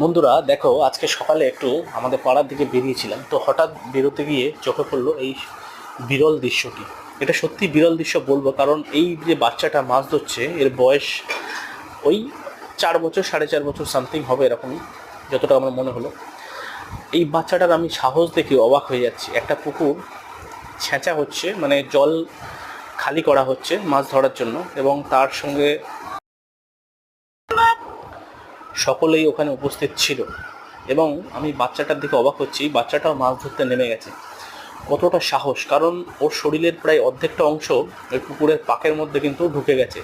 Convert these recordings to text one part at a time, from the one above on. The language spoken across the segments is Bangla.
বন্ধুরা দেখো, আজকে সকালে একটু আমাদের পাড়ার দিকে বেরিয়েছিলাম, তো হঠাৎ বেরোতে গিয়ে চোখে পড়লো এই বিরল দৃশ্যটি। এটা সত্যি বিরল দৃশ্য বলবো, কারণ এই যে বাচ্চাটা মাছ ধরছে এর বয়স ওই 4 বছর, 4.5 বছর সামথিং হবে এরকমই, যতটা আমার মনে হলো। এই বাচ্চাটার আমি সাহস দেখে অবাক হয়ে যাচ্ছি। একটা পুকুর ছেঁচা হচ্ছে, মানে জল খালি করা হচ্ছে মাছ ধরার জন্য, এবং তার সঙ্গে সকলেই ওখানে উপস্থিত ছিল। এবং আমি বাচ্চাটার দিকে অবাক হচ্ছি, বাচ্চাটাও মাছ ধরতে নেমে গেছে। কতটা সাহস! কারণ ওর শরীরের প্রায় অর্ধেকটা অংশ ওই পুকুরের পাকের মধ্যে কিন্তু ঢুকে গেছে,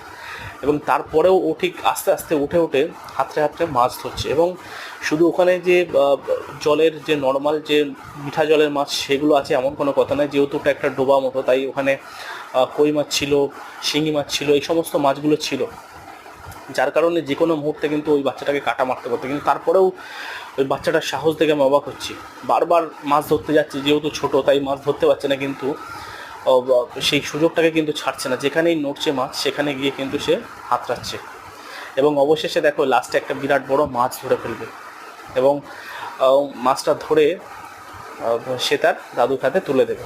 এবং তারপরেও ও ঠিক আস্তে আস্তে উঠে উঠে হাতড়ে হাতড়ে মাছ ধরছে। এবং শুধু ওখানে যে জলের যে নর্মাল যে মিঠা জলের মাছ সেগুলো আছে এমন কোনো কথা নয়, যেহেতু ওটা একটা ডোবা মতো, তাই ওখানে কই মাছ ছিল, শিঙি মাছ ছিল, এই সমস্ত মাছগুলো ছিল, যার কারণে যে কোনো মুহূর্তে কিন্তু ওই বাচ্চাটাকে কাটা মারতে পারতো। কিন্তু তারপরেও ওই বাচ্চাটার সাহস দেখে আমি অবাক হচ্ছি। বারবার মাছ ধরতে যাচ্ছে, যেহেতু ছোটো তাই মাছ ধরতে পারছে না, কিন্তু সেই সুযোগটাকে কিন্তু ছাড়ছে না। যেখানেই নড়ছে মাছ সেখানে গিয়ে কিন্তু সে হাতড়াচ্ছে, এবং অবশেষে দেখো লাস্টে একটা বিরাট বড় মাছ ধরে ফেলবে, এবং মাছটা ধরে সে তার দাদুর হাতে তুলে দেবে।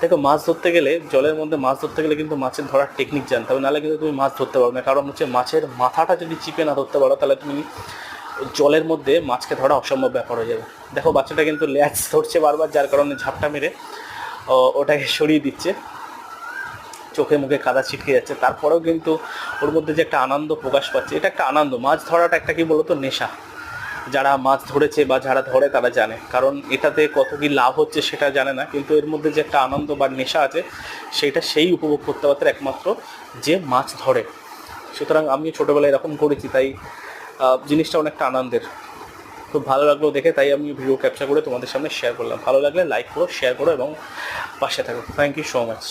দেখো, মাছ ধরতে গেলে, জলের মধ্যে মাছ ধরতে গেলে কিন্তু মাছের ধরার টেকনিক জানতে হবে, নাহলে কিন্তু তুমি মাছ ধরতে পারবে না। কারণ হচ্ছে মাছের মাথাটা যদি চিপে না ধরতে পারো, তাহলে তুমি জলের মধ্যে মাছকে ধরা অসম্ভব ব্যাপার হয়ে যাবে। দেখো, বাচ্চাটা কিন্তু ল্যাচ ধরছে বারবার, যার কারণে ঝাপটা মেরে ওটাকে সরিয়ে দিচ্ছে, চোখে মুখে কাদা ছিটকে যাচ্ছে। তারপরেও কিন্তু ওর মধ্যে যে একটা আনন্দ প্রকাশ পাচ্ছে, এটা একটা আনন্দ। মাছ ধরাটা একটা কি বলতো, নেশা। যারা মাছ ধরেছে বা যারা ধরে তারা জানে, কারণ এটাতে কত কি লাভ হচ্ছে সেটা জানে না, কিন্তু এর মধ্যে যে একটা আনন্দ বা নেশা আছে সেইটা সেই উপভোগ করতে পারতে একমাত্র যে মাছ ধরে। সুতরাং আমি ছোটোবেলায় এরকম করেছি, তাই জিনিসটা অনেকটা আনন্দের। খুব ভালো লাগলো দেখে, তাই আমি ভিডিও ক্যাপচার করে তোমাদের সামনে শেয়ার করলাম। ভালো লাগলে লাইক করো, শেয়ার করো এবং পাশে থাকো। Thank you so much.